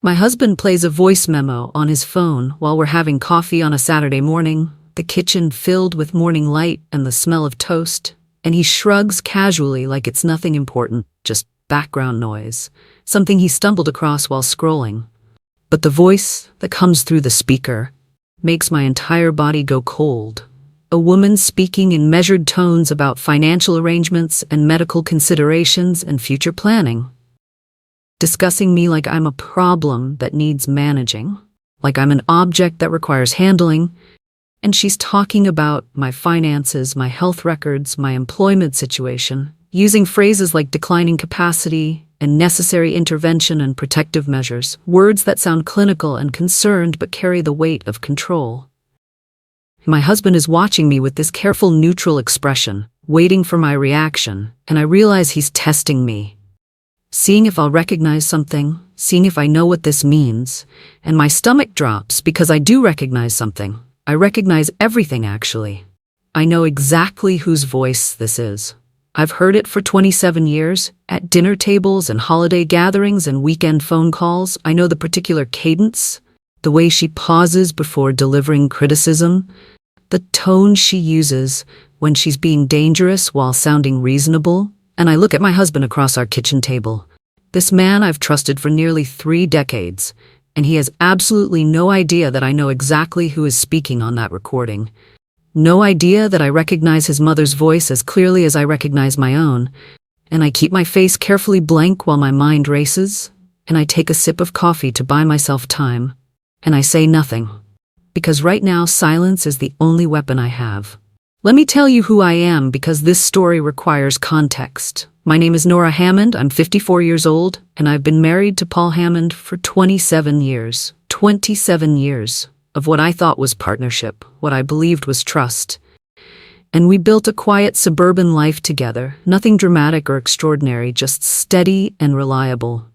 My husband plays a voice memo on his phone while we're having coffee on a Saturday morning, the kitchen filled with morning light and the smell of toast, and he shrugs casually like it's nothing important, just background noise, something he stumbled across while scrolling. But the voice that comes through the speaker makes my entire body go cold. A woman speaking in measured tones about financial arrangements and medical considerations and future planning. Discussing me like I'm a problem that needs managing, like I'm an object that requires handling, and she's talking about my finances, my health records, my employment situation, using phrases like declining capacity and necessary intervention and protective measures, words that sound clinical and concerned but carry the weight of control. My husband is watching me with this careful, neutral expression, waiting for my reaction, and I realize he's testing me. Seeing if I'll recognize something, seeing if I know what this means, and my stomach drops because I do recognize something. I recognize everything, actually. I know exactly whose voice this is. I've heard it for 27 years, at dinner tables and holiday gatherings and weekend phone calls. I know the particular cadence, the way she pauses before delivering criticism, the tone she uses when she's being dangerous while sounding reasonable. And I look at my husband across our kitchen table. This man I've trusted for nearly 3 decades, and he has absolutely no idea that I know exactly who is speaking on that recording. No idea that I recognize his mother's voice as clearly as I recognize my own, and I keep my face carefully blank while my mind races, and I take a sip of coffee to buy myself time, and I say nothing, because right now silence is the only weapon I have. Let me tell you who I am because this story requires context. My name is Nora Hammond, I'm 54 years old, and I've been married to Paul Hammond for 27 years. 27 years of what I thought was partnership, what I believed was trust. And we built a quiet suburban life together, nothing dramatic or extraordinary, just steady and reliable.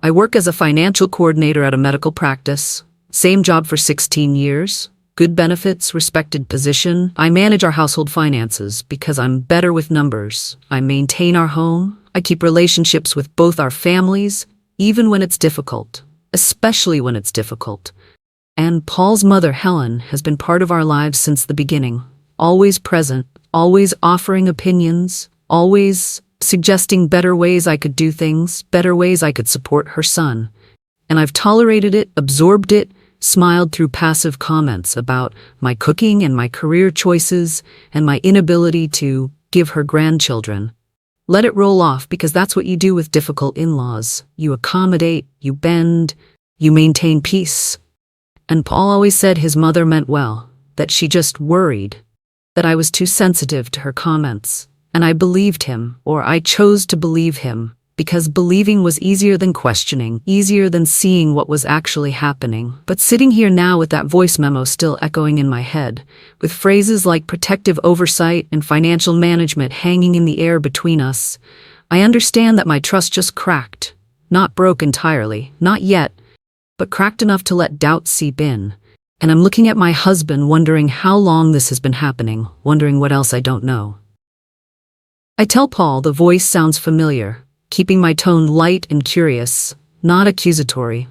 I work as a financial coordinator at a medical practice, same job for 16 years. Good benefits, respected position. I manage our household finances because I'm better with numbers. I maintain our home. I keep relationships with both our families, even when it's difficult, especially when it's difficult. And Paul's mother, Helen, has been part of our lives since the beginning, always present, always offering opinions, always suggesting better ways I could do things, better ways I could support her son. And I've tolerated it, absorbed it, smiled through passive comments about my cooking and my career choices and my inability to give her grandchildren. Let it roll off because that's what you do with difficult in-laws. You accommodate, you bend, you maintain peace. And Paul always said his mother meant well, that she just worried, that I was too sensitive to her comments. And I believed him, or I chose to believe him, because believing was easier than questioning, easier than seeing what was actually happening. But sitting here now with that voice memo still echoing in my head, with phrases like protective oversight and financial management hanging in the air between us, I understand that my trust just cracked. Not broke entirely, not yet, but cracked enough to let doubt seep in. And I'm looking at my husband wondering how long this has been happening, wondering what else I don't know. I tell Paul the voice sounds familiar, keeping my tone light and curious, not accusatory.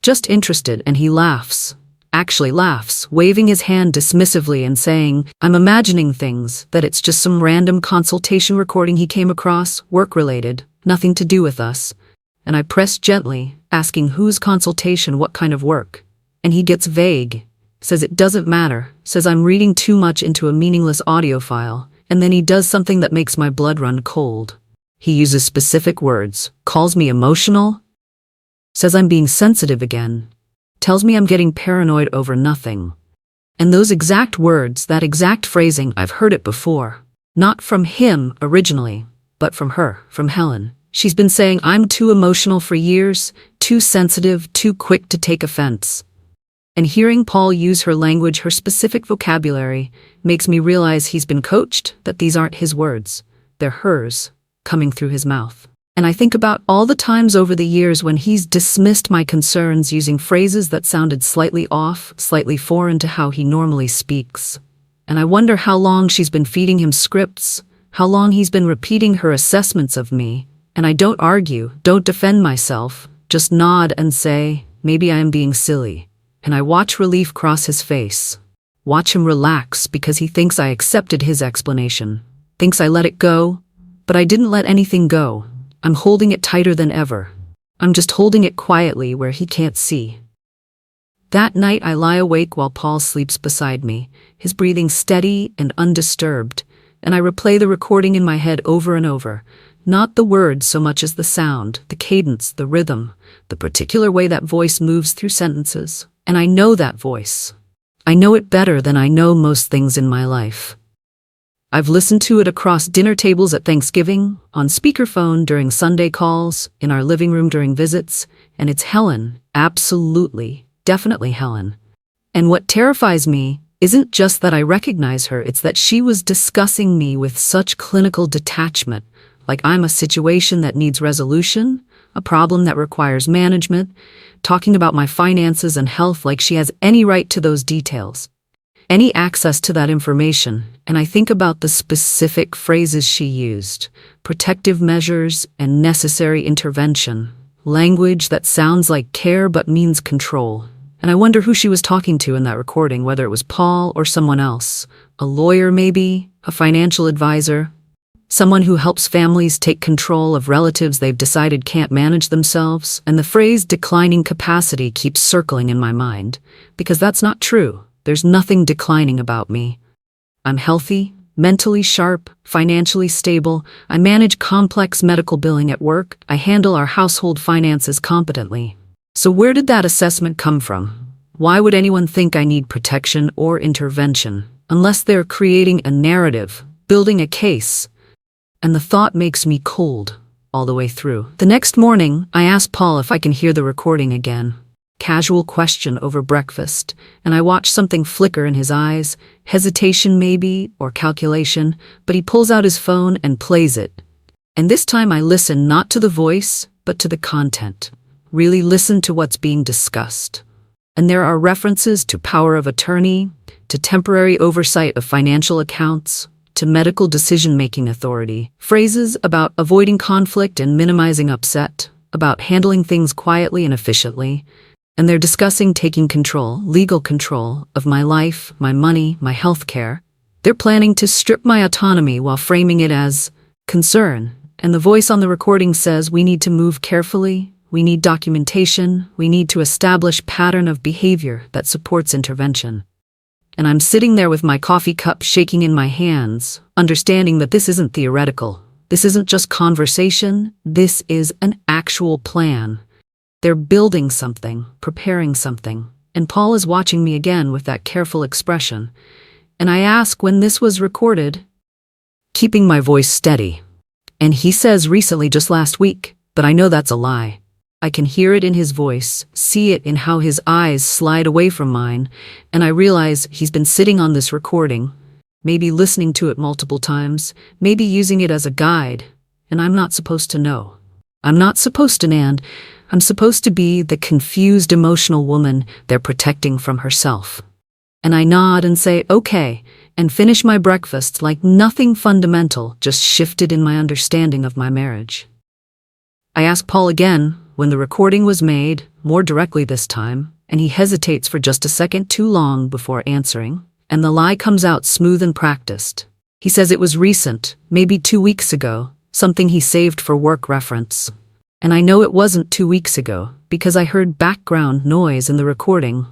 Just interested, and he laughs. Actually laughs, waving his hand dismissively and saying, I'm imagining things, that it's just some random consultation recording he came across, work-related, nothing to do with us. And I press gently, asking whose consultation, what kind of work. And he gets vague, says it doesn't matter, says I'm reading too much into a meaningless audio file, and then he does something that makes my blood run cold. He uses specific words, calls me emotional, says I'm being sensitive again, tells me I'm getting paranoid over nothing. And those exact words, that exact phrasing, I've heard it before. Not from him originally, but from her, from Helen. She's been saying I'm too emotional for years, too sensitive, too quick to take offense. And hearing Paul use her language, her specific vocabulary, makes me realize he's been coached, that these aren't his words, they're hers, coming through his mouth. And I think about all the times over the years when he's dismissed my concerns using phrases that sounded slightly off, slightly foreign to how he normally speaks. And I wonder how long she's been feeding him scripts, how long he's been repeating her assessments of me. And I don't argue, don't defend myself, just nod and say, maybe I am being silly. And I watch relief cross his face. Watch him relax because he thinks I accepted his explanation. Thinks I let it go, but I didn't let anything go. I'm holding it tighter than ever. I'm just holding it quietly where he can't see. That night I lie awake while Paul sleeps beside me, his breathing steady and undisturbed, and I replay the recording in my head over and over. Not the words so much as the sound, the cadence, the rhythm, the particular way that voice moves through sentences. And I know that voice. I know it better than I know most things in my life. I've listened to it across dinner tables at Thanksgiving, on speakerphone during Sunday calls, in our living room during visits, and it's Helen, absolutely, definitely Helen. And what terrifies me isn't just that I recognize her, it's that she was discussing me with such clinical detachment, like I'm a situation that needs resolution, a problem that requires management, talking about my finances and health like she has any right to those details, any access to that information. And I think about the specific phrases she used, protective measures and necessary intervention, language that sounds like care but means control. And I wonder who she was talking to in that recording, whether it was Paul or someone else, a lawyer maybe, a financial advisor, someone who helps families take control of relatives they've decided can't manage themselves. And the phrase declining capacity keeps circling in my mind, because that's not true. There's nothing declining about me. I'm healthy, mentally sharp, financially stable. I manage complex medical billing at work. I handle our household finances competently. So where did that assessment come from? Why would anyone think I need protection or intervention, unless they're creating a narrative, building a case? And the thought makes me cold all the way through. The next morning, I ask Paul if I can hear the recording again. Casual question over breakfast, and I watch something flicker in his eyes, hesitation maybe, or calculation, but he pulls out his phone and plays it. And this time I listen not to the voice, but to the content. Really listen to what's being discussed. And there are references to power of attorney, to temporary oversight of financial accounts, to medical decision-making authority, phrases about avoiding conflict and minimizing upset, about handling things quietly and efficiently. And they're discussing taking control, legal control, of my life, my money, my health care. They're planning to strip my autonomy while framing it as concern. And the voice on the recording says we need to move carefully, we need documentation, we need to establish pattern of behavior that supports intervention. And I'm sitting there with my coffee cup shaking in my hands, understanding that this isn't theoretical. This isn't just conversation, this is an actual plan. They're building something, preparing something, and Paul is watching me again with that careful expression. And I ask when this was recorded, keeping my voice steady. And he says recently, just last week, but I know that's a lie. I can hear it in his voice, see it in how his eyes slide away from mine, and I realize he's been sitting on this recording, maybe listening to it multiple times, maybe using it as a guide, and I'm not supposed to know. I'm not supposed to, and I'm supposed to be the confused emotional woman they're protecting from herself. And I nod and say, okay, and finish my breakfast like nothing fundamental just shifted in my understanding of my marriage. I ask Paul again when the recording was made, more directly this time, and he hesitates for just a second too long before answering, and the lie comes out smooth and practiced. He says it was recent, maybe 2 weeks ago, something he saved for work reference. And I know it wasn't 2 weeks ago, because I heard background noise in the recording.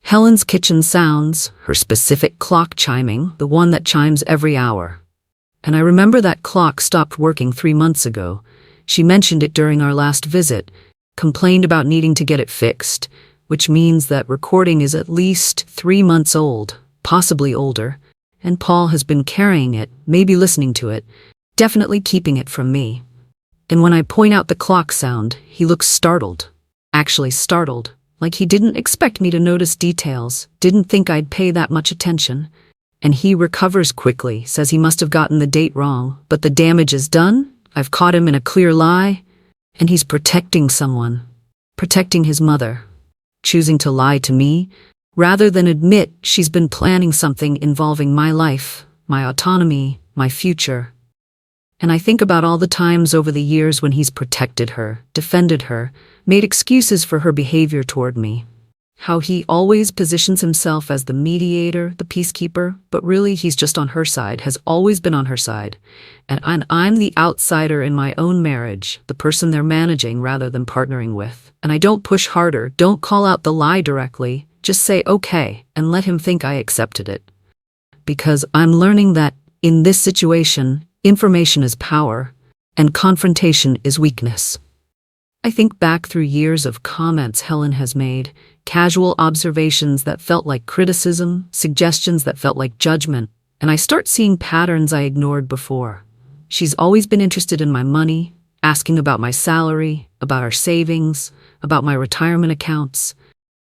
Helen's kitchen sounds, her specific clock chiming, the one that chimes every hour. And I remember that clock stopped working 3 months ago. She mentioned it during our last visit, complained about needing to get it fixed, which means that recording is at least 3 months old, possibly older, and Paul has been carrying it, maybe listening to it, definitely keeping it from me. And when I point out the clock sound, he looks startled. Actually startled, like he didn't expect me to notice details, didn't think I'd pay that much attention. And he recovers quickly, says he must have gotten the date wrong, but the damage is done. I've caught him in a clear lie, and he's protecting someone, protecting his mother, choosing to lie to me, rather than admit she's been planning something involving my life, my autonomy, my future. And I think about all the times over the years when he's protected her, defended her, made excuses for her behavior toward me. How he always positions himself as the mediator, the peacekeeper, but really he's just on her side, has always been on her side. And I'm the outsider in my own marriage, the person they're managing rather than partnering with. And I don't push harder, don't call out the lie directly, just say okay and let him think I accepted it. Because I'm learning that in this situation, information is power and confrontation is weakness. I think back through years of comments Helen has made, casual observations that felt like criticism, suggestions that felt like judgment, and I start seeing patterns I ignored before. She's always been interested in my money, asking about my salary, about our savings, about my retirement accounts,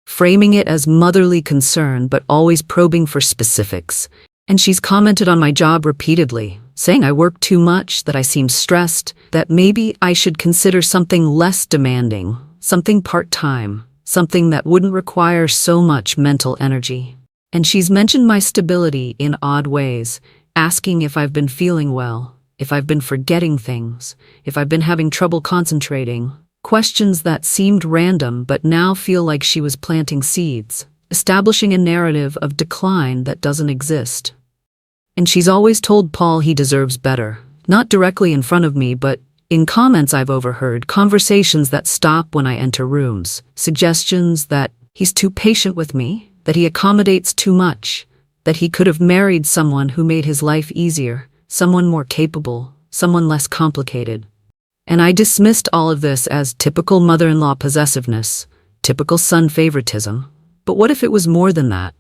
framing it as motherly concern but always probing for specifics. And she's commented on my job repeatedly, saying I work too much, that I seem stressed, that maybe I should consider something less demanding, something part-time, something that wouldn't require so much mental energy. And she's mentioned my stability in odd ways, asking if I've been feeling well, if I've been forgetting things, if I've been having trouble concentrating, questions that seemed random but now feel like she was planting seeds, establishing a narrative of decline that doesn't exist. And she's always told Paul he deserves better, not directly in front of me, but in comments I've overheard, conversations that stop when I enter rooms, suggestions that he's too patient with me, that he accommodates too much, that he could have married someone who made his life easier, someone more capable, someone less complicated. And I dismissed all of this as typical mother-in-law possessiveness, typical son favoritism. But what if it was more than that?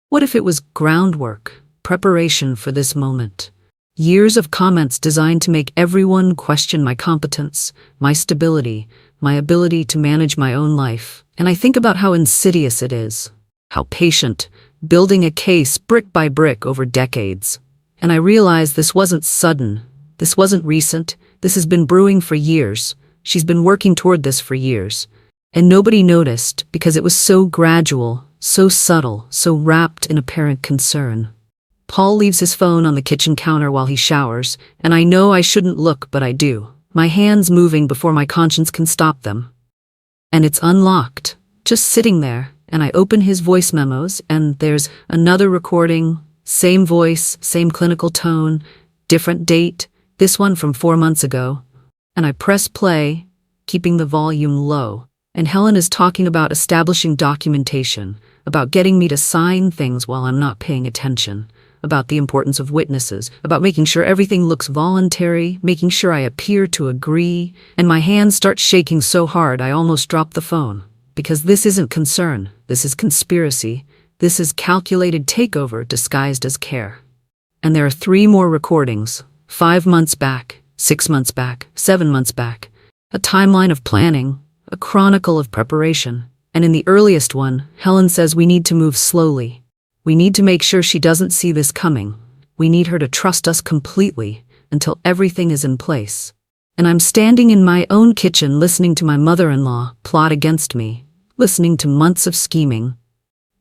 What if it was groundwork, preparation for this moment? Years of comments designed to make everyone question my competence, my stability, my ability to manage my own life. And I think about how insidious it is, how patient, building a case brick by brick over decades. And I realize this wasn't sudden, this wasn't recent, this has been brewing for years. She's been working toward this for years. And nobody noticed because it was so gradual, so subtle, so wrapped in apparent concern. Paul leaves his phone on the kitchen counter while he showers, and I know I shouldn't look, but I do. My hands moving before my conscience can stop them. And it's unlocked, just sitting there, and I open his voice memos, and there's another recording, same voice, same clinical tone, different date, this one from 4 months ago. And I press play, keeping the volume low. And Helen is talking about establishing documentation, about getting me to sign things while I'm not paying attention, about the importance of witnesses, about making sure everything looks voluntary, making sure I appear to agree, and my hands start shaking so hard I almost drop the phone. Because this isn't concern, this is conspiracy, this is calculated takeover disguised as care. And there are 3 more recordings, 5 months back, 6 months back, 7 months back, a timeline of planning, a chronicle of preparation. And in the earliest one, Helen says we need to move slowly. We need to make sure she doesn't see this coming. We need her to trust us completely until everything is in place. And I'm standing in my own kitchen listening to my mother-in-law plot against me, listening to months of scheming.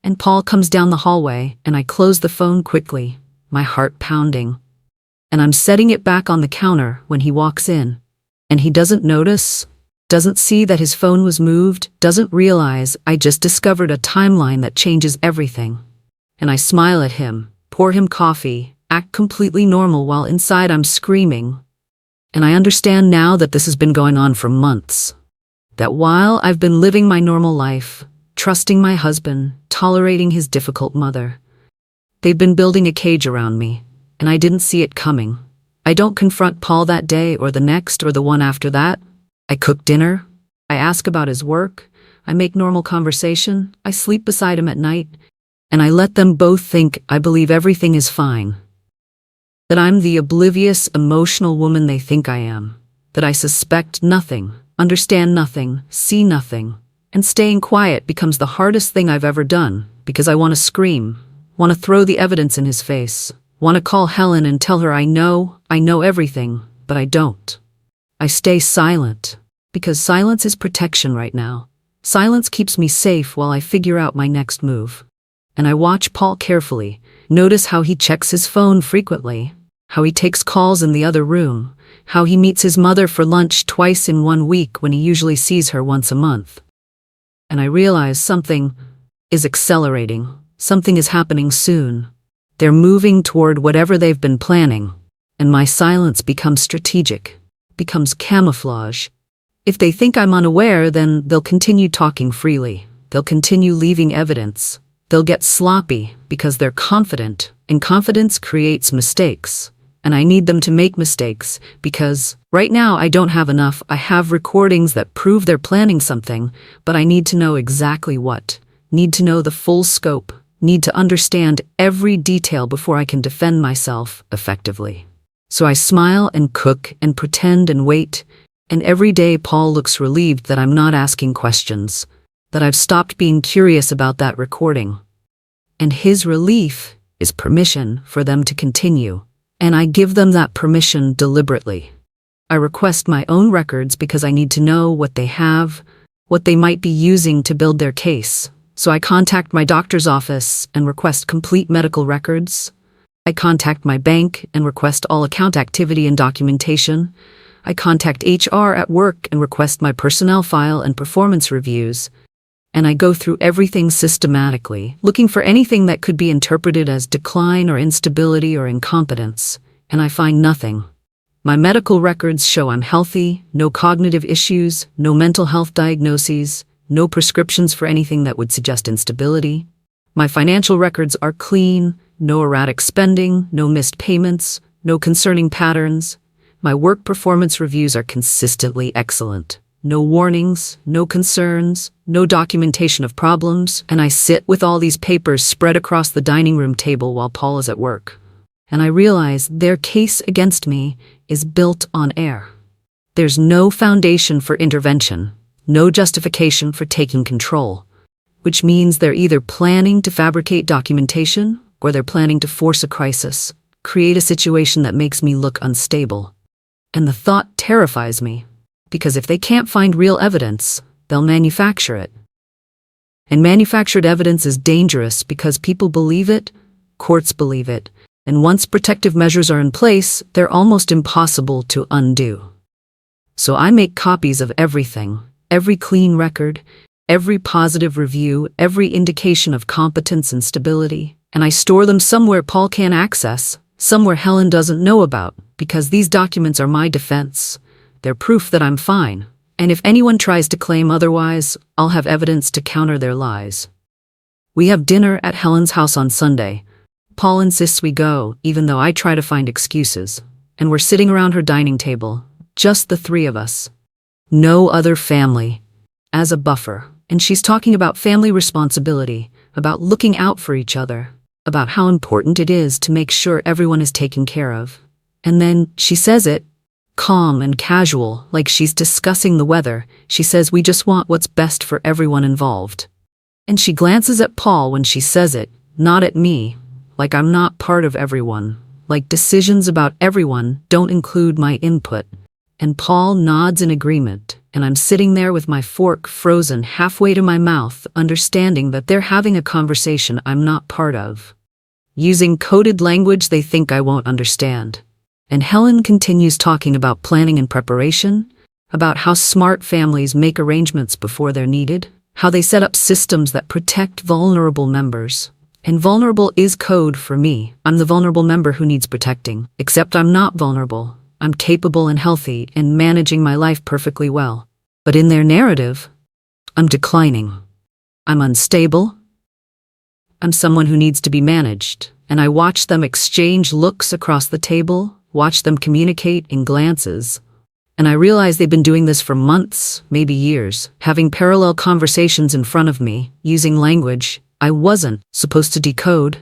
And Paul comes down the hallway, and I close the phone quickly, my heart pounding. And I'm setting it back on the counter when he walks in. And he doesn't notice, doesn't see that his phone was moved, doesn't realize I just discovered a timeline that changes everything. And I smile at him, pour him coffee, act completely normal while inside I'm screaming. And I understand now that this has been going on for months. That while I've been living my normal life, trusting my husband, tolerating his difficult mother, they've been building a cage around me, and I didn't see it coming. I don't confront Paul that day or the next or the one after that. I cook dinner, I ask about his work, I make normal conversation, I sleep beside him at night, and I let them both think I believe everything is fine. That I'm the oblivious, emotional woman they think I am. That I suspect nothing, understand nothing, see nothing. And staying quiet becomes the hardest thing I've ever done, because I want to scream, want to throw the evidence in his face, want to call Helen and tell her I know everything, but I don't. I stay silent, because silence is protection right now. Silence keeps me safe while I figure out my next move. And I watch Paul carefully, notice how he checks his phone frequently, how he takes calls in the other room, how he meets his mother for lunch twice in 1 week when he usually sees her once a month. And I realize something is accelerating. Something is happening soon. They're moving toward whatever they've been planning, and my silence becomes strategic, becomes camouflage. If they think I'm unaware, then they'll continue talking freely. They'll continue leaving evidence. They'll get sloppy because they're confident, and confidence creates mistakes. And I need them to make mistakes because right now I don't have enough. I have recordings that prove they're planning something, but I need to know exactly what. Need to know the full scope. Need to understand every detail before I can defend myself effectively. So I smile and cook and pretend and wait, and every day Paul looks relieved that I'm not asking questions, that I've stopped being curious about that recording. And his relief is permission for them to continue, and I give them that permission deliberately. I request my own records because I need to know what they have, what they might be using to build their case. So I contact my doctor's office and request complete medical records. I contact my bank and request all account activity and documentation. I contact HR at work and request my personnel file and performance reviews. And I go through everything systematically, looking for anything that could be interpreted as decline or instability or incompetence, and I find nothing. My medical records show I'm healthy, no cognitive issues, no mental health diagnoses, no prescriptions for anything that would suggest instability. My financial records are clean, no erratic spending, no missed payments, no concerning patterns. My work performance reviews are consistently excellent. No warnings, no concerns, no documentation of problems, and I sit with all these papers spread across the dining room table while Paul is at work. And I realize their case against me is built on air. There's no foundation for intervention, no justification for taking control, which means they're either planning to fabricate documentation or they're planning to force a crisis, create a situation that makes me look unstable. And the thought terrifies me. Because if they can't find real evidence, they'll manufacture it. And manufactured evidence is dangerous because people believe it, courts believe it, and once protective measures are in place, they're almost impossible to undo. So I make copies of everything, every clean record, every positive review, every indication of competence and stability, and I store them somewhere Paul can't access, somewhere Helen doesn't know about, because these documents are my defense. They're proof that I'm fine, and if anyone tries to claim otherwise, I'll have evidence to counter their lies. We have dinner at Helen's house on Sunday. Paul insists we go, even though I try to find excuses, and we're sitting around her dining table, just the three of us. No other family, as a buffer, and she's talking about family responsibility, about looking out for each other, about how important it is to make sure everyone is taken care of. And then she says it, calm and casual, like she's discussing the weather. She says we just want what's best for everyone involved. And she glances at Paul when she says it, not at me, like I'm not part of everyone, like decisions about everyone don't include my input. And Paul nods in agreement, and I'm sitting there with my fork frozen halfway to my mouth, understanding that they're having a conversation I'm not part of, using coded language they think I won't understand. And Helen continues talking about planning and preparation, about how smart families make arrangements before they're needed, how they set up systems that protect vulnerable members. And vulnerable is code for me. I'm the vulnerable member who needs protecting, except I'm not vulnerable. I'm capable and healthy and managing my life perfectly well. But in their narrative, I'm declining. I'm unstable. I'm someone who needs to be managed. And I watch them exchange looks across the table, watch them communicate in glances. And I realize they've been doing this for months, maybe years, having parallel conversations in front of me, using language I wasn't supposed to decode.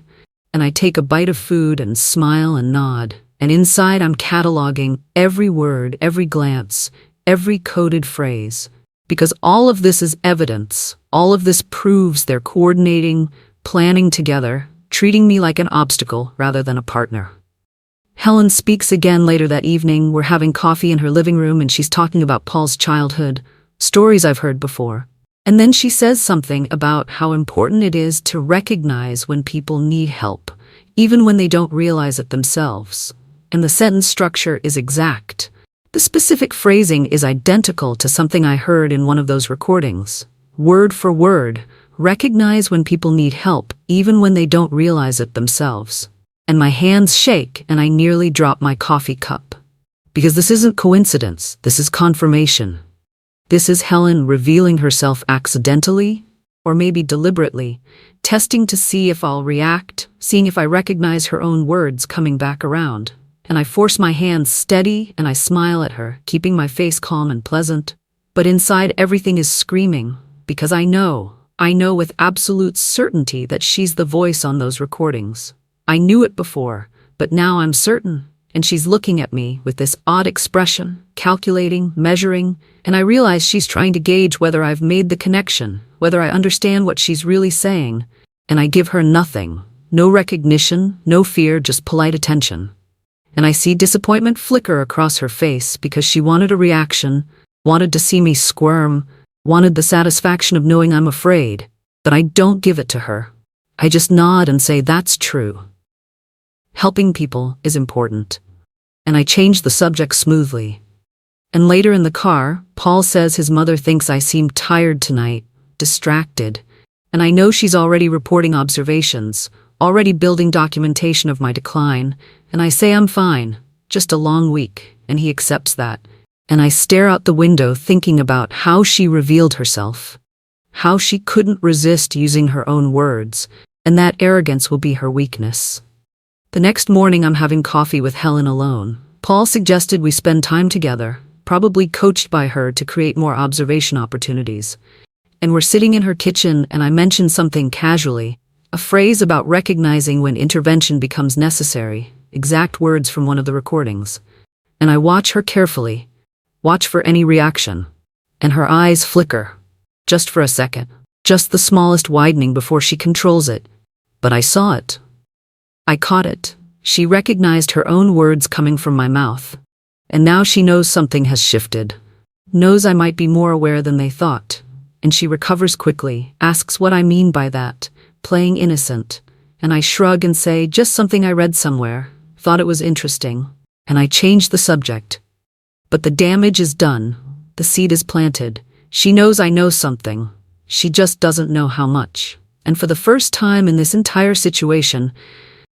And I take a bite of food and smile and nod. And inside I'm cataloging every word, every glance, every coded phrase. Because all of this is evidence. All of this proves they're coordinating, planning together, treating me like an obstacle rather than a partner. Helen speaks again later that evening. We're having coffee in her living room and she's talking about Paul's childhood, stories I've heard before. And then she says something about how important it is to recognize when people need help, even when they don't realize it themselves. And the sentence structure is exact. The specific phrasing is identical to something I heard in one of those recordings. Word for word, recognize when people need help, even when they don't realize it themselves. And my hands shake and I nearly drop my coffee cup. Because this isn't coincidence, this is confirmation. This is Helen revealing herself accidentally, or maybe deliberately, testing to see if I'll react, seeing if I recognize her own words coming back around. And I force my hands steady and I smile at her, keeping my face calm and pleasant. But inside everything is screaming, because I know with absolute certainty that she's the voice on those recordings. I knew it before, but now I'm certain. And she's looking at me with this odd expression, calculating, measuring, and I realize she's trying to gauge whether I've made the connection, whether I understand what she's really saying. And I give her nothing, no recognition, no fear, just polite attention. And I see disappointment flicker across her face because she wanted a reaction, wanted to see me squirm, wanted the satisfaction of knowing I'm afraid, but I don't give it to her. I just nod and say that's true. Helping people is important. And I change the subject smoothly. And later in the car, Paul says his mother thinks I seem tired tonight, distracted. And I know she's already reporting observations, already building documentation of my decline. And I say I'm fine, just a long week, and he accepts that. And I stare out the window thinking about how she revealed herself, how she couldn't resist using her own words, and that arrogance will be her weakness. The next morning I'm having coffee with Helen alone. Paul suggested we spend time together, probably coached by her to create more observation opportunities. And we're sitting in her kitchen and I mention something casually, a phrase about recognizing when intervention becomes necessary, exact words from one of the recordings. And I watch her carefully, watch for any reaction. And her eyes flicker, just for a second, just the smallest widening before she controls it. But I saw it. I caught it. She recognized her own words coming from my mouth. And now she knows something has shifted. Knows I might be more aware than they thought. And she recovers quickly, asks what I mean by that, playing innocent. And I shrug and say, just something I read somewhere, thought it was interesting. And I change the subject. But the damage is done. The seed is planted. She knows I know something. She just doesn't know how much. And for the first time in this entire situation,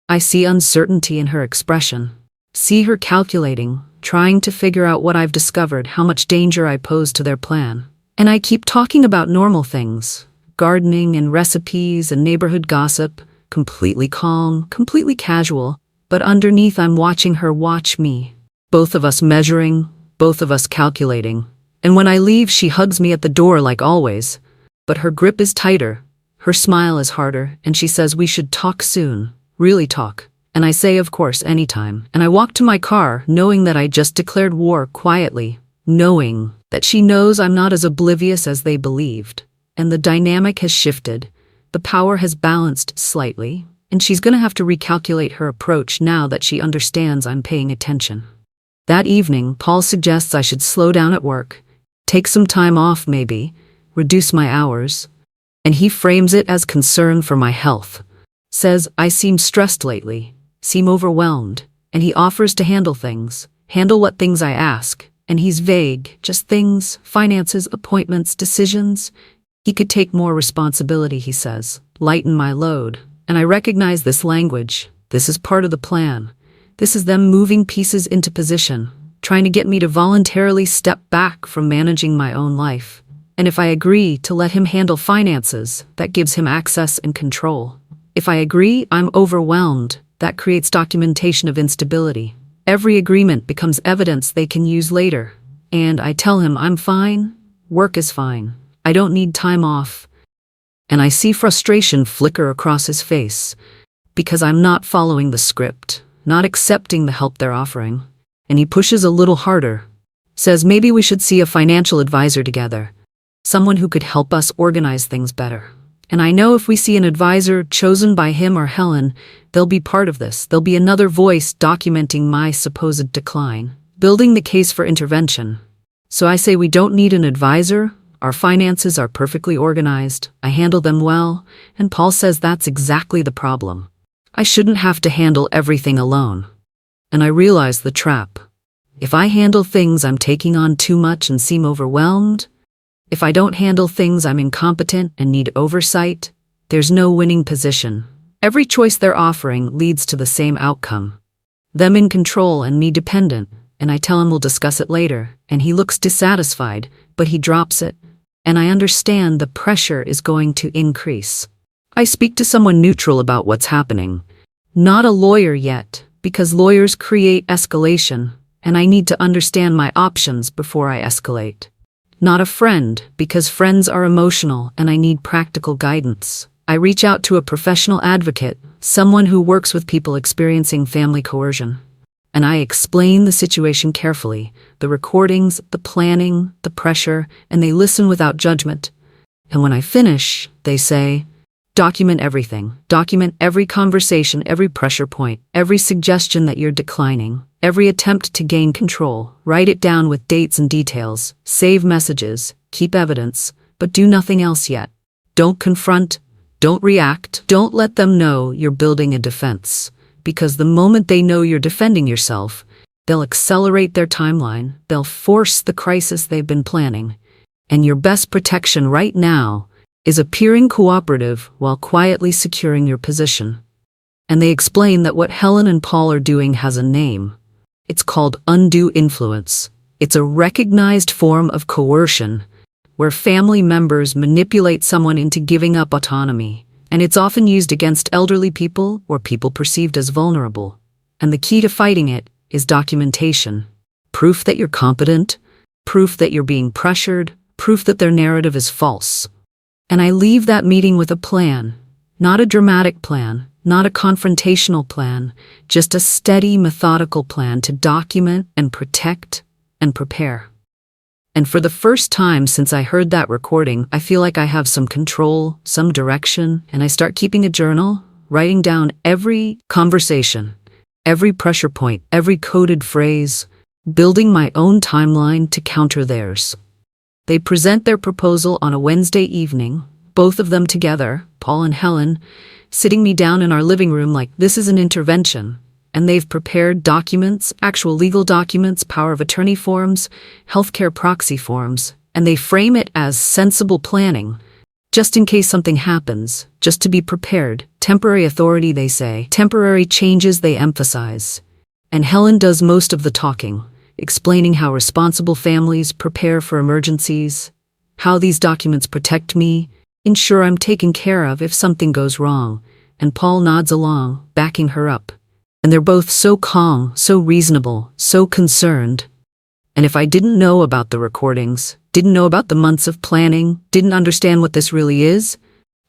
I see uncertainty in her expression, see her calculating, trying to figure out what I've discovered, how much danger I pose to their plan. And I keep talking about normal things, gardening and recipes and neighborhood gossip, completely calm, completely casual, but underneath I'm watching her watch me. Both of us measuring, both of us calculating. And when I leave, she hugs me at the door like always, but her grip is tighter, her smile is harder, and she says we should talk soon. Really talk. And I say, of course, anytime. And I walk to my car, knowing that I just declared war quietly, knowing that she knows I'm not as oblivious as they believed. And the dynamic has shifted. The power has balanced slightly. And she's going to have to recalculate her approach now that she understands I'm paying attention. That evening, Paul suggests I should slow down at work, take some time off maybe, reduce my hours. And he frames it as concern for my health. Says, I seem stressed lately, seem overwhelmed, and he offers to handle things, handle what things I ask, and he's vague, just things, finances, appointments, decisions. He could take more responsibility, he says, lighten my load, and I recognize this language. This is part of the plan. This is them moving pieces into position, trying to get me to voluntarily step back from managing my own life. And if I agree to let him handle finances, that gives him access and control. If I agree, I'm overwhelmed. That creates documentation of instability. Every agreement becomes evidence they can use later. And I tell him I'm fine, work is fine, I don't need time off. And I see frustration flicker across his face, because I'm not following the script, not accepting the help they're offering. And he pushes a little harder, says maybe we should see a financial advisor together, someone who could help us organize things better. And I know if we see an advisor chosen by him or Helen, they'll be part of this. There'll be another voice documenting my supposed decline, building the case for intervention. So I say we don't need an advisor. Our finances are perfectly organized. I handle them well. And Paul says that's exactly the problem. I shouldn't have to handle everything alone. And I realize the trap. If I handle things, I'm taking on too much and seem overwhelmed. If I don't handle things, I'm incompetent and need oversight. There's no winning position. Every choice they're offering leads to the same outcome. Them in control and me dependent, and I tell him we'll discuss it later, and he looks dissatisfied, but he drops it. And I understand the pressure is going to increase. I speak to someone neutral about what's happening. Not a lawyer yet, because lawyers create escalation, and I need to understand my options before I escalate. Not a friend, because friends are emotional and I need practical guidance. I reach out to a professional advocate, someone who works with people experiencing family coercion. And I explain the situation carefully, the recordings, the planning, the pressure, and they listen without judgment. And when I finish, they say, document everything. Document every conversation, every pressure point, every suggestion that you're declining, every attempt to gain control. Write it down with dates and details. Save messages. Keep evidence. But do nothing else yet. Don't confront. Don't react. Don't let them know you're building a defense. Because the moment they know you're defending yourself, they'll accelerate their timeline. They'll force the crisis they've been planning. And your best protection right now is appearing cooperative while quietly securing your position. And they explain that what Helen and Paul are doing has a name. It's called undue influence. It's a recognized form of coercion, where family members manipulate someone into giving up autonomy. And it's often used against elderly people or people perceived as vulnerable. And the key to fighting it is documentation. Proof that you're competent, proof that you're being pressured, proof that their narrative is false. And I leave that meeting with a plan, not a dramatic plan, not a confrontational plan, just a steady, methodical plan to document and protect and prepare. And for the first time since I heard that recording, I feel like I have some control, some direction, and I start keeping a journal, writing down every conversation, every pressure point, every coded phrase, building my own timeline to counter theirs. They present their proposal on a Wednesday evening, both of them together, Paul and Helen, sitting me down in our living room like this is an intervention. And they've prepared documents, actual legal documents, power of attorney forms, healthcare proxy forms, and they frame it as sensible planning, just in case something happens, just to be prepared. Temporary authority, they say, temporary changes, they emphasize. And Helen does most of the talking, explaining how responsible families prepare for emergencies, how these documents protect me, ensure I'm taken care of if something goes wrong, and Paul nods along, backing her up. And they're both so calm, so reasonable, so concerned. And if I didn't know about the recordings, didn't know about the months of planning, didn't understand what this really is,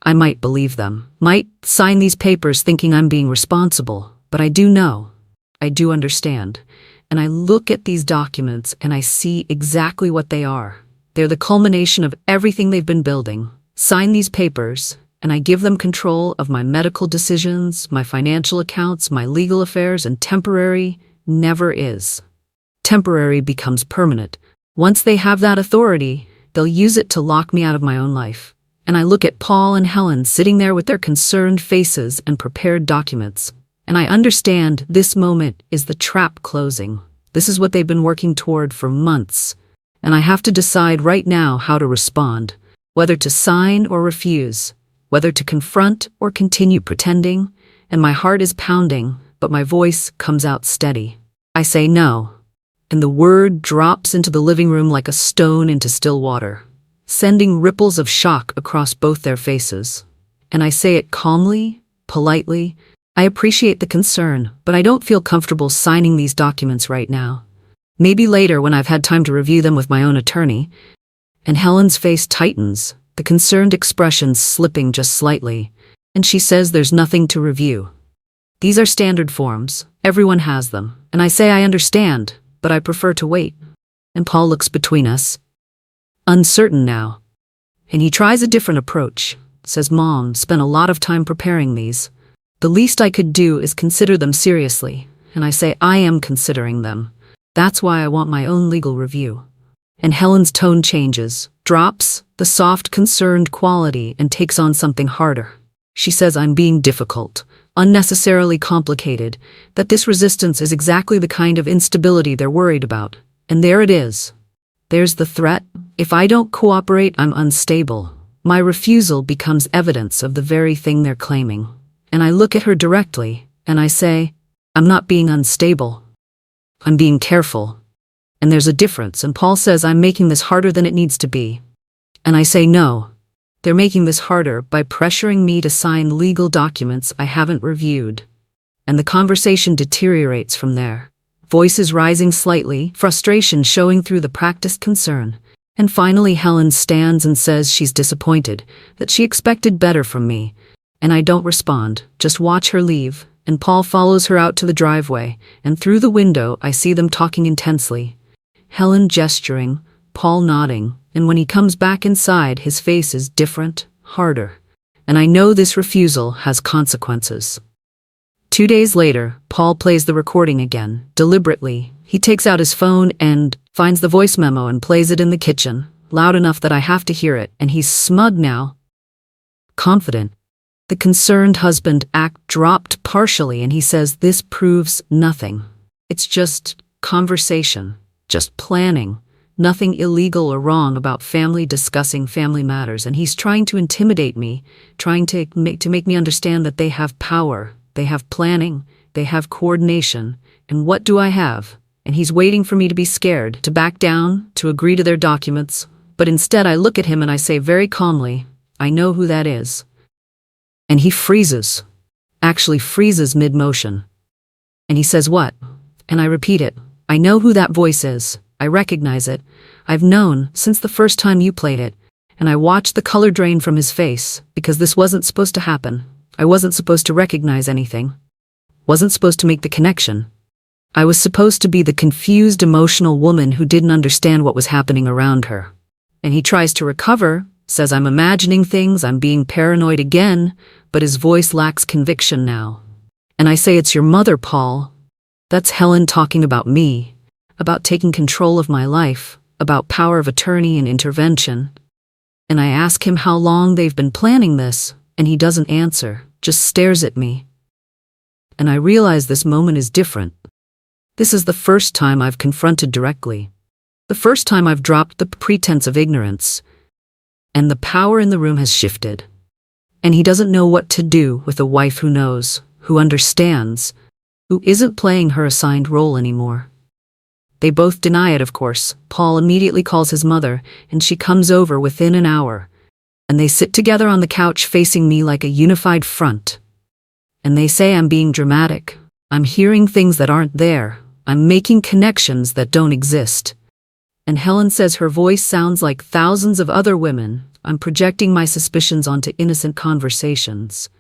I might believe them, might sign these papers thinking I'm being responsible. But I do know, I do understand. And I look at these documents and I see exactly what they are. They're the culmination of everything they've been building. Sign these papers, and I give them control of my medical decisions, my financial accounts, my legal affairs, and temporary never is. Temporary becomes permanent. Once they have that authority, they'll use it to lock me out of my own life. And I look at Paul and Helen sitting there with their concerned faces and prepared documents. And I understand this moment is the trap closing. This is what they've been working toward for months. And I have to decide right now how to respond, whether to sign or refuse, whether to confront or continue pretending, and my heart is pounding, but my voice comes out steady. I say no, and the word drops into the living room like a stone into still water, sending ripples of shock across both their faces. And I say it calmly, politely. I appreciate the concern, but I don't feel comfortable signing these documents right now. Maybe later when I've had time to review them with my own attorney. And Helen's face tightens, the concerned expression slipping just slightly, and she says there's nothing to review. These are standard forms. Everyone has them. And I say I understand, but I prefer to wait. And Paul looks between us, uncertain now. And he tries a different approach. Says, Mom spent a lot of time preparing these. The least I could do is consider them seriously. And I say I am considering them. That's why I want my own legal review. And Helen's tone changes, drops the soft, concerned quality and takes on something harder. She says I'm being difficult, unnecessarily complicated, that this resistance is exactly the kind of instability they're worried about. And there it is. There's the threat. If I don't cooperate, I'm unstable. My refusal becomes evidence of the very thing they're claiming. And I look at her directly, and I say, I'm not being unstable. I'm being careful. And there's a difference, and Paul says I'm making this harder than it needs to be. And I say no. They're making this harder by pressuring me to sign legal documents I haven't reviewed. And the conversation deteriorates from there. Voices rising slightly, frustration showing through the practiced concern. And finally Helen stands and says she's disappointed, that she expected better from me. And I don't respond, just watch her leave, and Paul follows her out to the driveway, and through the window I see them talking intensely. Helen gesturing, Paul nodding, and when he comes back inside, his face is different, harder. And I know this refusal has consequences. 2 days later, Paul plays the recording again, deliberately. He takes out his phone and finds the voice memo and plays it in the kitchen, loud enough that I have to hear it, and he's smug now. Confident. The concerned husband act dropped partially, and he says this proves nothing. It's just conversation, just planning. Nothing illegal or wrong about family discussing family matters, and he's trying to intimidate me, trying to make me understand that they have power, they have planning, they have coordination, and what do I have? And he's waiting for me to be scared, to back down, to agree to their documents, but instead I look at him and I say very calmly, I know who that is. And he freezes, actually freezes mid-motion. And he says what? And I repeat it, I know who that voice is. I recognize it. I've known since the first time you played it, and I watched the color drain from his face, because this wasn't supposed to happen. I wasn't supposed to recognize anything. Wasn't supposed to make the connection. I was supposed to be the confused, emotional woman who didn't understand what was happening around her. And he tries to recover, says I'm imagining things, I'm being paranoid again, but his voice lacks conviction now. And I say, it's your mother, Paul. That's Helen talking about me. About taking control of my life, about power of attorney and intervention. And I ask him how long they've been planning this, and he doesn't answer, just stares at me. And I realize this moment is different. This is the first time I've confronted directly. The first time I've dropped the pretense of ignorance. And the power in the room has shifted. And he doesn't know what to do with a wife who knows, who understands, who isn't playing her assigned role anymore. They both deny it, of course. Paul immediately calls his mother, and she comes over within an hour. And they sit together on the couch facing me like a unified front. And they say I'm being dramatic. I'm hearing things that aren't there. I'm making connections that don't exist. And Helen says her voice sounds like thousands of other women. I'm projecting my suspicions onto innocent conversations.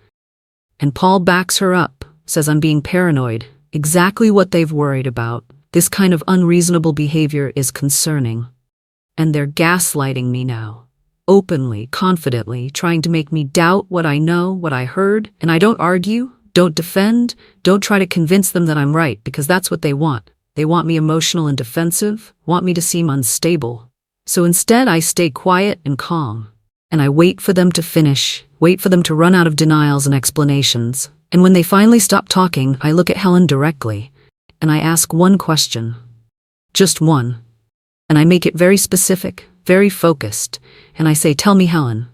And Paul backs her up, says I'm being paranoid, exactly what they've worried about. This kind of unreasonable behavior is concerning. And they're gaslighting me now. Openly, confidently, trying to make me doubt what I know, what I heard. And I don't argue, don't defend, don't try to convince them that I'm right, because that's what they want. They want me emotional and defensive, want me to seem unstable. So instead I stay quiet and calm. And I wait for them to finish, wait for them to run out of denials and explanations. And when they finally stop talking, I look at Helen directly. And I ask one question. Just one. And I make it very specific, very focused. And I say, tell me, Helen,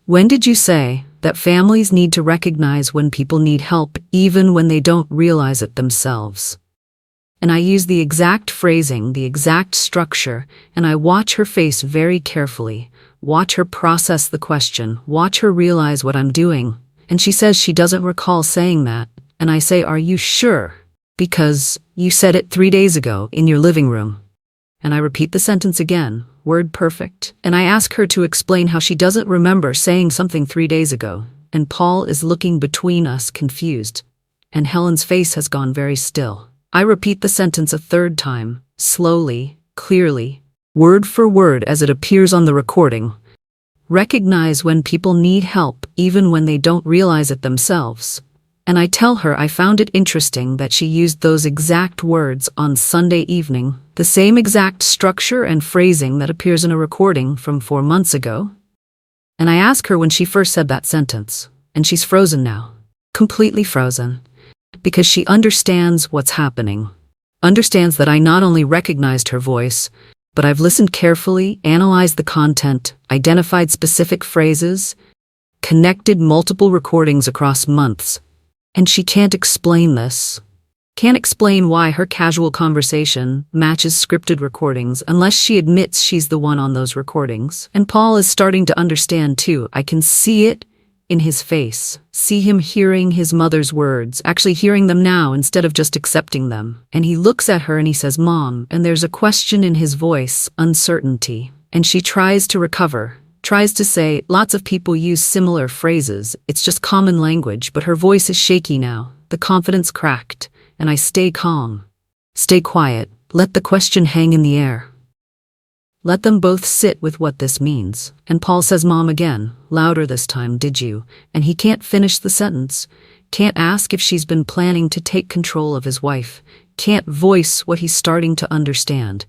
when did you say that families need to recognize when people need help even when they don't realize it themselves? And I use the exact phrasing, the exact structure, and I watch her face very carefully, watch her process the question, watch her realize what I'm doing. And she says she doesn't recall saying that. And I say, are you sure? Because you said it 3 days ago in your living room. And I repeat the sentence again, word perfect. And I ask her to explain how she doesn't remember saying something 3 days ago. And Paul is looking between us, confused. And Helen's face has gone very still. I repeat the sentence a third time, slowly, clearly, word for word as it appears on the recording. Recognize when people need help, even when they don't realize it themselves. And I tell her I found it interesting that she used those exact words on Sunday evening, the same exact structure and phrasing that appears in a recording from 4 months ago. And I ask her when she first said that sentence, and she's frozen now. completely frozen, because she understands what's happening. Understands that I not only recognized her voice, but I've listened carefully, analyzed the content, identified specific phrases, connected multiple recordings across months. And she can't explain this. Can't explain why her casual conversation matches scripted recordings unless she admits she's the one on those recordings. And Paul is starting to understand too. I can see it in his face, see him hearing his mother's words, actually hearing them now instead of just accepting them. And he looks at her and he says, "Mom," and there's a question in his voice, uncertainty. And she tries to recover, tries to say, lots of people use similar phrases, it's just common language, but her voice is shaky now, the confidence cracked, and I stay calm. Stay quiet, let the question hang in the air. Let them both sit with what this means. And Paul says, "Mom," again, louder this time, "did you?" And he can't finish the sentence. Can't ask if she's been planning to take control of his wife. Can't voice what he's starting to understand.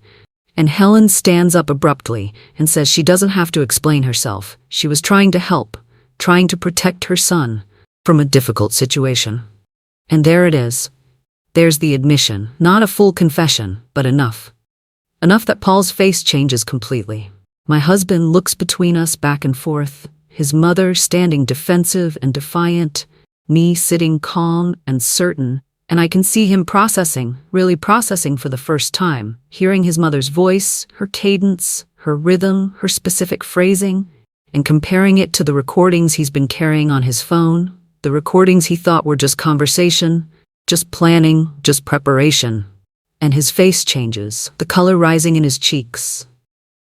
And Helen stands up abruptly and says she doesn't have to explain herself. She was trying to help, trying to protect her son from a difficult situation. And there it is. There's the admission, not a full confession, but enough. Enough that Paul's face changes completely. My husband looks between us back and forth, his mother standing defensive and defiant, me sitting calm and certain, and I can see him processing, really processing for the first time, hearing his mother's voice, her cadence, her rhythm, her specific phrasing, and comparing it to the recordings he's been carrying on his phone, the recordings he thought were just conversation, just planning, just preparation. And his face changes, the color rising in his cheeks,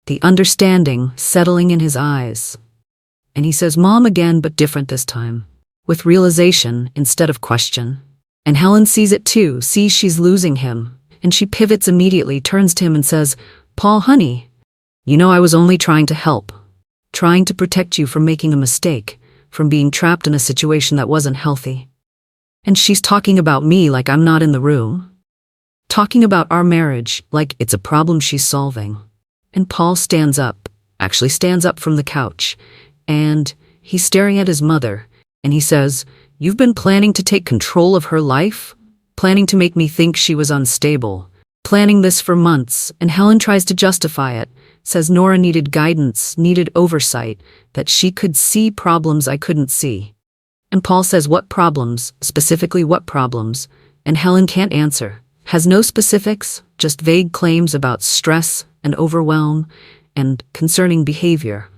the understanding settling in his eyes. And he says, "Mom," again, but different this time, with realization instead of question. And Helen sees it too, sees she's losing him, and she pivots immediately, turns to him and says, "Paul, honey, you know I was only trying to help, trying to protect you from making a mistake, from being trapped in a situation that wasn't healthy." And she's talking about me like I'm not in the room. Talking about our marriage like it's a problem she's solving. And Paul stands up, actually stands up from the couch, and he's staring at his mother, and he says, "You've been planning to take control of her life? Planning to make me think she was unstable? Planning this for months?" And Helen tries to justify it, says Nora needed guidance, needed oversight, that she could see problems I couldn't see. And Paul says, "What problems? Specifically what problems?" And Helen can't answer. Has no specifics, just vague claims about stress and overwhelm and concerning behavior.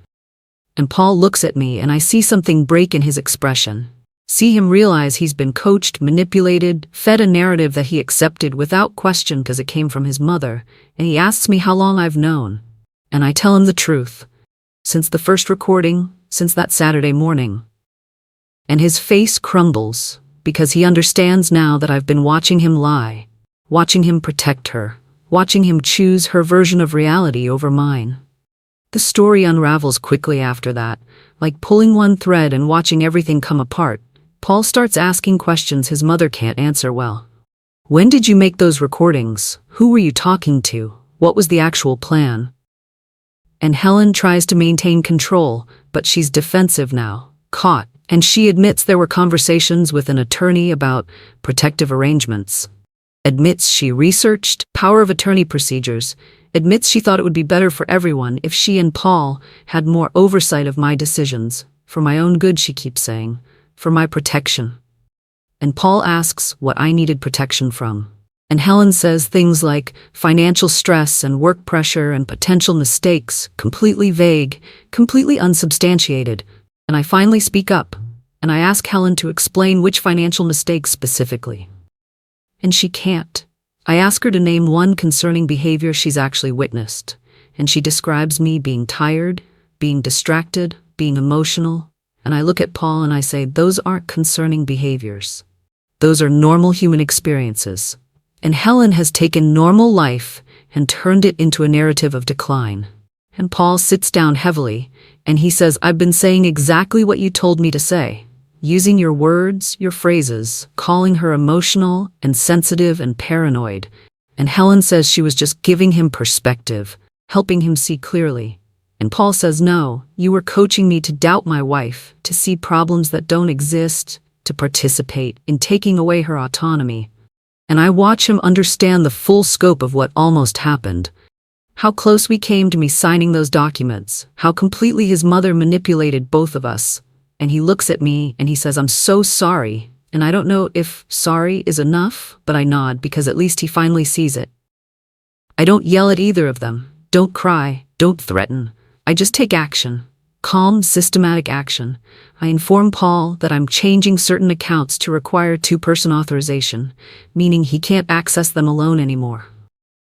And Paul looks at me and I see something break in his expression. See him realize he's been coached, manipulated, fed a narrative that he accepted without question because it came from his mother, and he asks me how long I've known. And I tell him the truth. Since the first recording, since that Saturday morning. And his face crumbles, because he understands now that I've been watching him lie. Watching him protect her, watching him choose her version of reality over mine. The story unravels quickly after that, like pulling one thread and watching everything come apart. Paul starts asking questions his mother can't answer well. When did you make those recordings? Who were you talking to? What was the actual plan? And Helen tries to maintain control, but she's defensive now, caught, and she admits there were conversations with an attorney about protective arrangements. Admits she researched power of attorney procedures, admits she thought it would be better for everyone if she and Paul had more oversight of my decisions, for my own good, she keeps saying, for my protection. And Paul asks what I needed protection from. And Helen says things like financial stress and work pressure and potential mistakes, completely vague, completely unsubstantiated. And I finally speak up, and I ask Helen to explain which financial mistakes specifically. And she can't. I ask her to name one concerning behavior she's actually witnessed, and she describes me being tired, being distracted, being emotional, and I look at Paul and I say, those aren't concerning behaviors. Those are normal human experiences. And Helen has taken normal life and turned it into a narrative of decline. And Paul sits down heavily, and he says, I've been saying exactly what you told me to say. Using your words, your phrases, calling her emotional and sensitive and paranoid. And Helen says she was just giving him perspective, helping him see clearly. And Paul says, no, you were coaching me to doubt my wife, to see problems that don't exist, to participate in taking away her autonomy. And I watch him understand the full scope of what almost happened. How close we came to me signing those documents, how completely his mother manipulated both of us. And he looks at me and he says, "I'm so sorry." And I don't know if sorry is enough, but I nod because at least he finally sees it. I don't yell at either of them, don't cry, don't threaten. I just take action. Calm, systematic action. I inform Paul that I'm changing certain accounts to require two-person authorization, meaning he can't access them alone anymore.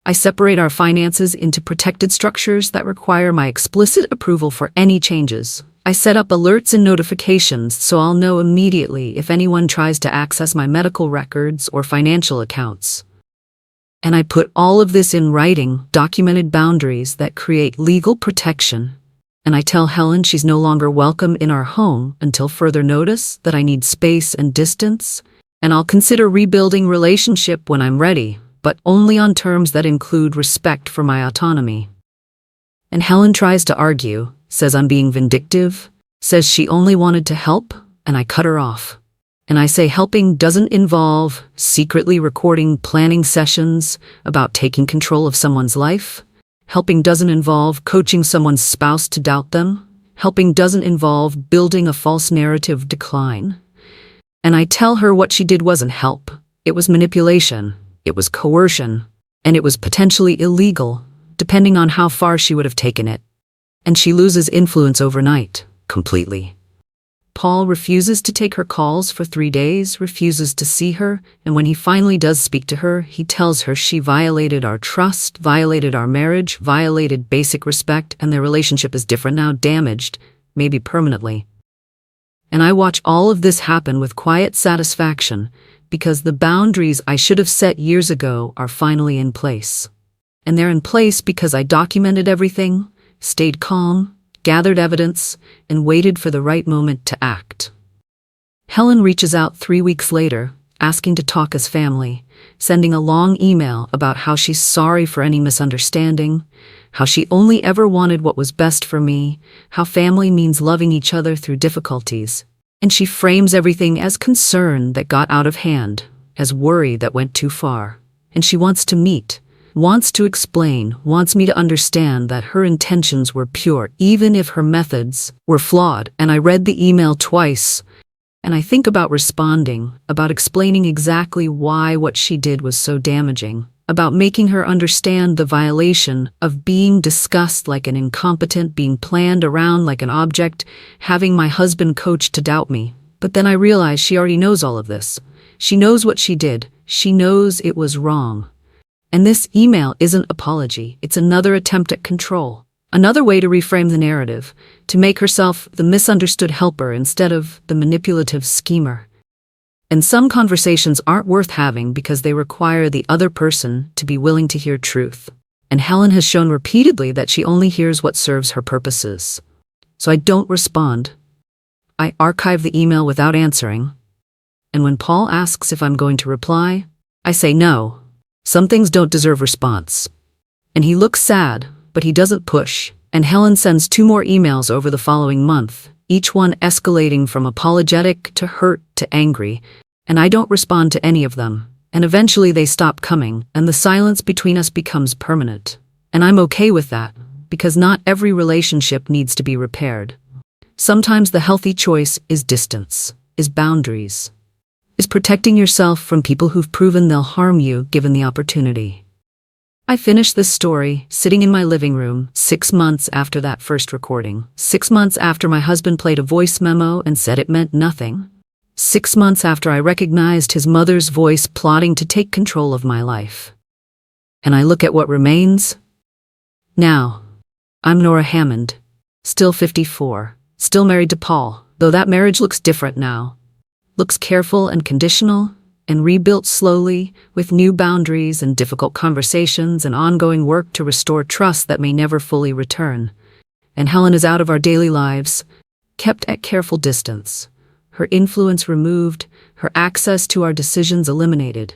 I separate our finances into protected structures that require my explicit approval for any changes. I set up alerts and notifications so I'll know immediately if anyone tries to access my medical records or financial accounts. And I put all of this in writing, documented boundaries that create legal protection. And I tell Helen she's no longer welcome in our home until further notice, that I need space and distance, and I'll consider rebuilding relationship when I'm ready, but only on terms that include respect for my autonomy. And Helen tries to argue, says I'm being vindictive, says she only wanted to help, and I cut her off. And I say helping doesn't involve secretly recording planning sessions about taking control of someone's life. Helping doesn't involve coaching someone's spouse to doubt them. Helping doesn't involve building a false narrative of decline. And I tell her what she did wasn't help. It was manipulation. It was coercion. And it was potentially illegal, depending on how far she would have taken it. And she loses influence overnight, completely. Paul refuses to take her calls for 3 days, refuses to see her, and when he finally does speak to her, he tells her she violated our trust, violated our marriage, violated basic respect, and their relationship is different now, damaged, maybe permanently. And I watch all of this happen with quiet satisfaction, because the boundaries I should have set years ago are finally in place. And they're in place because I documented everything, stayed calm, gathered evidence, and waited for the right moment to act. Helen reaches out 3 weeks later, asking to talk as family, sending a long email about how she's sorry for any misunderstanding, how she only ever wanted what was best for me, how family means loving each other through difficulties, and she frames everything as concern that got out of hand, as worry that went too far, and she wants to meet, wants to explain, wants me to understand that her intentions were pure, even if her methods were flawed. And I read the email twice, and I think about responding, about explaining exactly why what she did was so damaging, about making her understand the violation of being discussed like an incompetent, being planned around like an object, having my husband coached to doubt me. But then I realize she already knows all of this. She knows what she did. She knows it was wrong. And this email isn't apology, it's another attempt at control, another way to reframe the narrative, to make herself the misunderstood helper instead of the manipulative schemer. And some conversations aren't worth having because they require the other person to be willing to hear truth. And Helen has shown repeatedly that she only hears what serves her purposes. So I don't respond. I archive the email without answering. And when Paul asks if I'm going to reply, I say no. Some things don't deserve response. And he looks sad, but he doesn't push. And Helen sends 2 more emails over the following month, each one escalating from apologetic to hurt to angry. And I don't respond to any of them. And eventually they stop coming, and the silence between us becomes permanent. And I'm okay with that, because not every relationship needs to be repaired. Sometimes the healthy choice is distance, is boundaries, is protecting yourself from people who've proven they'll harm you given the opportunity. I finished this story sitting in my living room 6 months after that first recording, 6 months after my husband played a voice memo and said it meant nothing, 6 months after I recognized his mother's voice plotting to take control of my life. And I look at what remains. Now, I'm Nora Hammond, still 54, still married to Paul, though that marriage looks different now. Looks careful and conditional, and rebuilt slowly, with new boundaries and difficult conversations and ongoing work to restore trust that may never fully return. And Helen is out of our daily lives, kept at careful distance, her influence removed, her access to our decisions eliminated.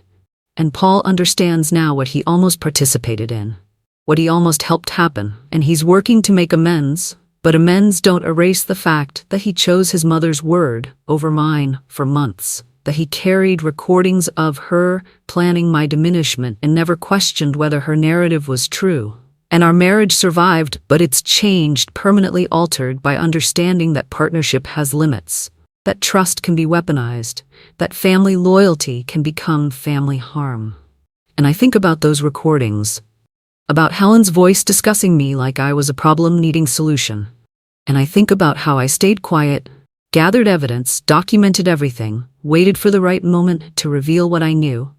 And Paul understands now what he almost participated in, what he almost helped happen, and he's working to make amends, But amends don't erase the fact that he chose his mother's word over mine for months, that he carried recordings of her planning my diminishment and never questioned whether her narrative was true. And our marriage survived, but it's changed, permanently altered by understanding that partnership has limits, that trust can be weaponized, that family loyalty can become family harm. And I think about those recordings, about Helen's voice discussing me like I was a problem needing solution. And I think about how I stayed quiet, gathered evidence, documented everything, waited for the right moment to reveal what I knew.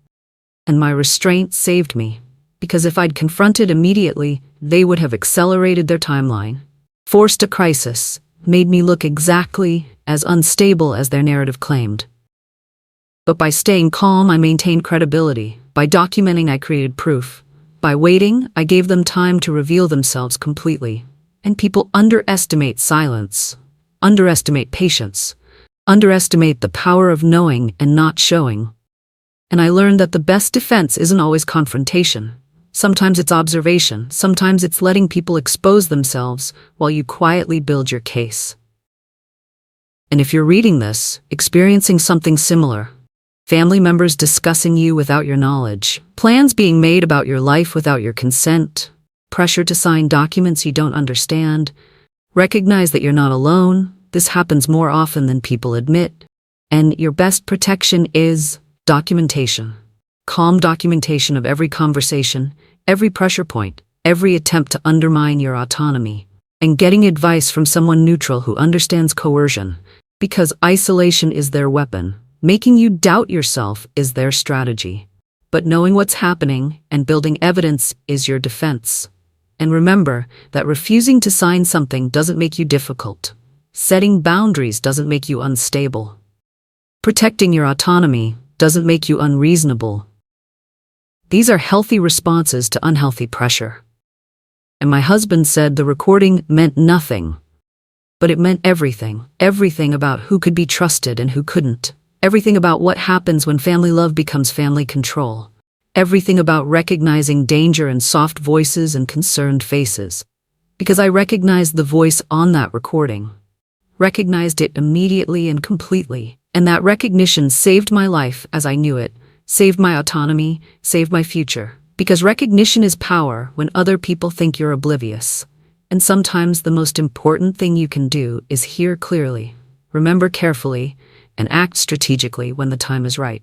And my restraint saved me, because if I'd confronted immediately, they would have accelerated their timeline, forced a crisis, made me look exactly as unstable as their narrative claimed. But by staying calm, I maintained credibility. By documenting, I created proof. By waiting, I gave them time to reveal themselves completely. And people underestimate silence, underestimate patience, underestimate the power of knowing and not showing. And I learned that the best defense isn't always confrontation. Sometimes it's observation. Sometimes it's letting people expose themselves while you quietly build your case. And if you're reading this, experiencing something similar, family members discussing you without your knowledge, plans being made about your life without your consent, pressure to sign documents you don't understand, recognize that you're not alone. This happens more often than people admit. And your best protection is documentation. Calm documentation of every conversation, every pressure point, every attempt to undermine your autonomy. And getting advice from someone neutral who understands coercion, because isolation is their weapon. Making you doubt yourself is their strategy. But knowing what's happening and building evidence is your defense. And remember that refusing to sign something doesn't make you difficult. Setting boundaries doesn't make you unstable. Protecting your autonomy doesn't make you unreasonable. These are healthy responses to unhealthy pressure. And my husband said the recording meant nothing. But it meant everything. Everything about who could be trusted and who couldn't. Everything about what happens when family love becomes family control. Everything about recognizing danger in soft voices and concerned faces. Because I recognized the voice on that recording. Recognized it immediately and completely. And that recognition saved my life as I knew it, saved my autonomy, saved my future. Because recognition is power when other people think you're oblivious. And sometimes the most important thing you can do is hear clearly, remember carefully, and act strategically when the time is right.